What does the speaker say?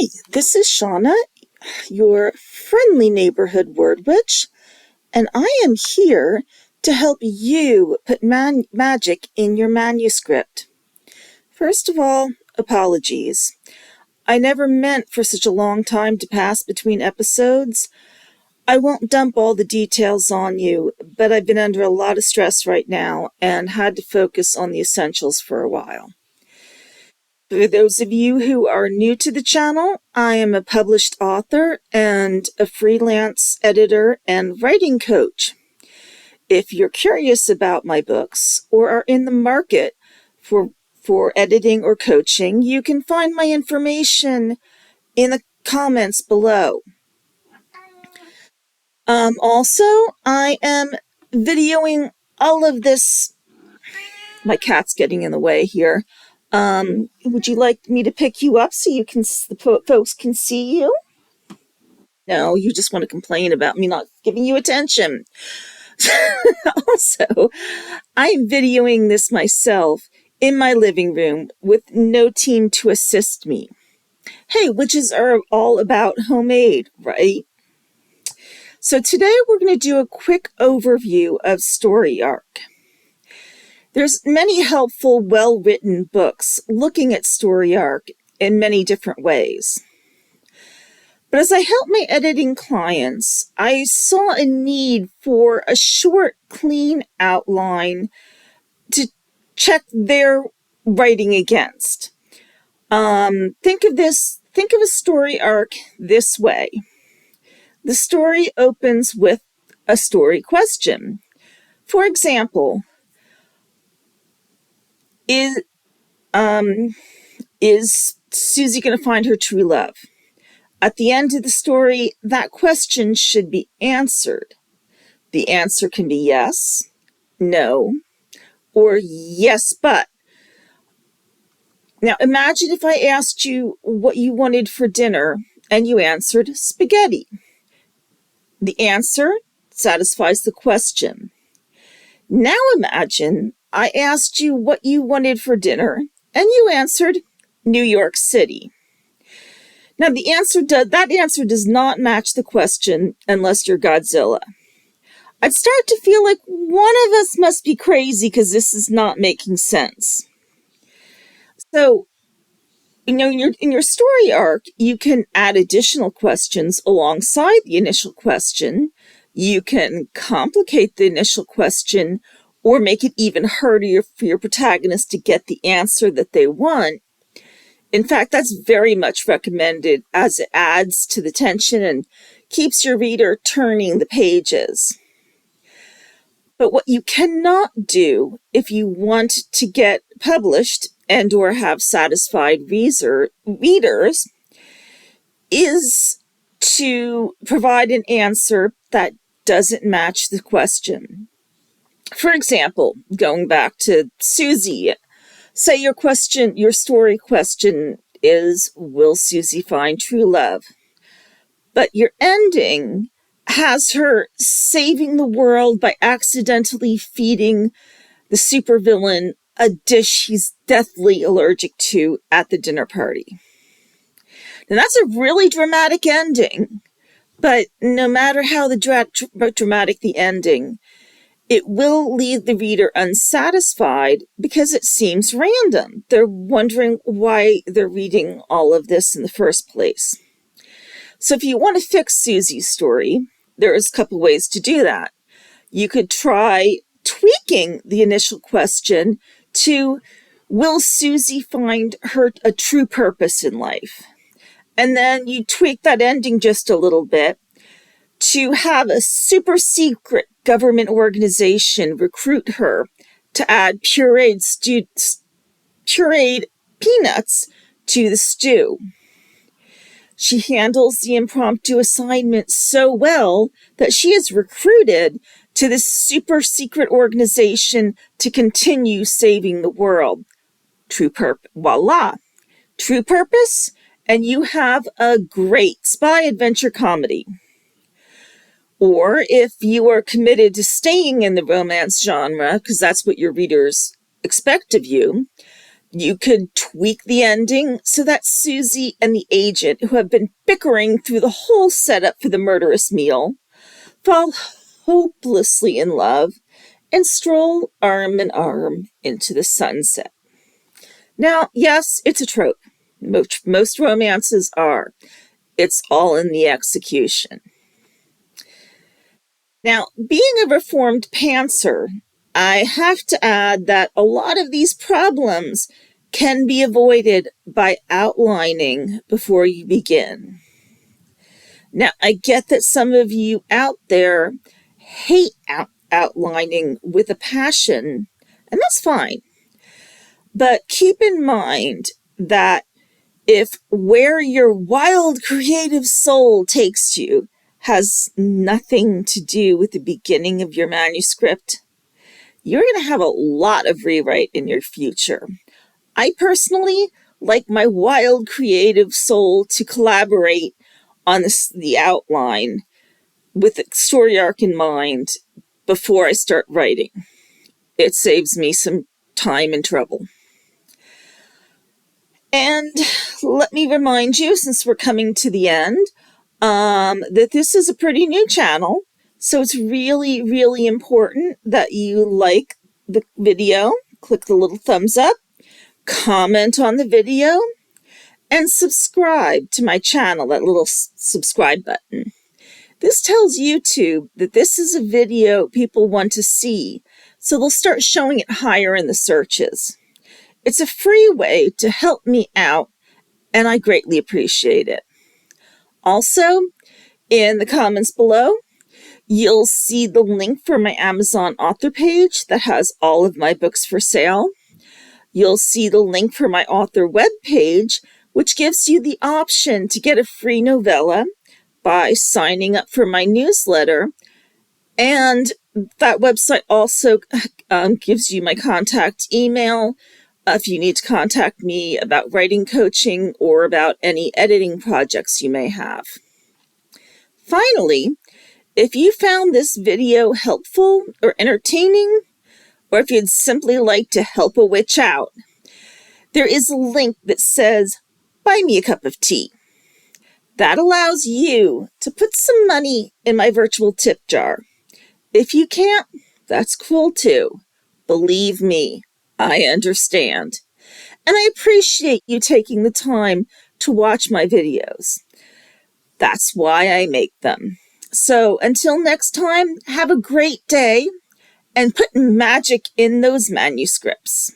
Hi, this is Shawna, your friendly neighborhood word witch, and I am here to help you put magic in your manuscript. First of all, apologies. I never meant for such a long time to pass between episodes. I won't dump all the details on you, but I've been under a lot of stress right now and had to focus on the essentials for a while. For those of you who are new to the channel, I am a published author and a freelance editor and writing coach. If you're curious about my books or are in the market for editing or coaching, you can find my information in the comments below. Also, I am videoing all of this. My cat's getting in the way here. Would you like me to pick you up so the folks can see you? No, you just want to complain about me not giving you attention. Also, I'm videoing this myself in my living room with no team to assist me. Hey, witches are all about homemade, right? So today we're going to do a quick overview of story arc. There's many helpful, well-written books looking at story arc in many different ways. But as I help my editing clients, I saw a need for a short, clean outline to check their writing against. Think of a story arc this way. The story opens with a story question. For example, is Susie going to find her true love? At the end of the story, that question should be answered. The answer can be yes, no, or yes, but. Now imagine if I asked you what you wanted for dinner and you answered spaghetti. The answer satisfies the question. Now imagine I asked you what you wanted for dinner and you answered New York City. Now that answer does not match the question unless you're Godzilla. I'd start to feel like one of us must be crazy because this is not making sense. So, in your story arc, you can add additional questions alongside the initial question. You can complicate the initial question or make it even harder for your protagonist to get the answer that they want. In fact, that's very much recommended as it adds to the tension and keeps your reader turning the pages. But what you cannot do if you want to get published and or have satisfied readers is to provide an answer that doesn't match the question. For example, going back to Susie, say your story question is, will Susie find true love? But your ending has her saving the world by accidentally feeding the supervillain a dish he's deathly allergic to at the dinner party. Now that's a really dramatic ending, but no matter how dramatic the ending, it will leave the reader unsatisfied because it seems random. They're wondering why they're reading all of this in the first place. So if you want to fix Susie's story, there's a couple ways to do that. You could try tweaking the initial question to, will Susie find a true purpose in life? And then you tweak that ending just a little bit to have a super secret government organization recruit her to add pureed peanuts to the stew. She handles the impromptu assignment so well that she is recruited to this super secret organization to continue saving the world. True purpose, voila. True purpose, and you have a great spy adventure comedy. Or if you are committed to staying in the romance genre, because that's what your readers expect of you, You could tweak the ending so that Susie and the agent, who have been bickering through the whole setup for the murderous meal, fall hopelessly in love and stroll arm in arm into the sunset. Now, yes, it's a trope. Most romances are. It's all in the execution. Now, being a reformed pantser, I have to add that a lot of these problems can be avoided by outlining before you begin. Now, I get that some of you out there hate outlining with a passion, and that's fine. But keep in mind that if where your wild creative soul takes you has nothing to do with the beginning of your manuscript, you're going to have a lot of rewrite in your future. I personally like my wild creative soul to collaborate on the outline with the story arc in mind before I start writing. It saves me some time and trouble. And let me remind you, since we're coming to the end, that this is a pretty new channel. So it's really, really important that you like the video, click the little thumbs up, comment on the video, and subscribe to my channel, that little subscribe button. This tells YouTube that this is a video people want to see, so they'll start showing it higher in the searches. It's a free way to help me out, and I greatly appreciate it. Also, in the comments below, you'll see the link for my Amazon author page that has all of my books for sale. You'll see the link for my author webpage, which gives you the option to get a free novella by signing up for my newsletter. And that website also gives you my contact email if you need to contact me about writing coaching or about any editing projects you may have. Finally, if you found this video helpful or entertaining, or if you'd simply like to help a witch out, there is a link that says, "Buy me a cup of tea." That allows you to put some money in my virtual tip jar. If you can't, that's cool too. Believe me, I understand. And I appreciate you taking the time to watch my videos. That's why I make them. So until next time, have a great day and put magic in those manuscripts.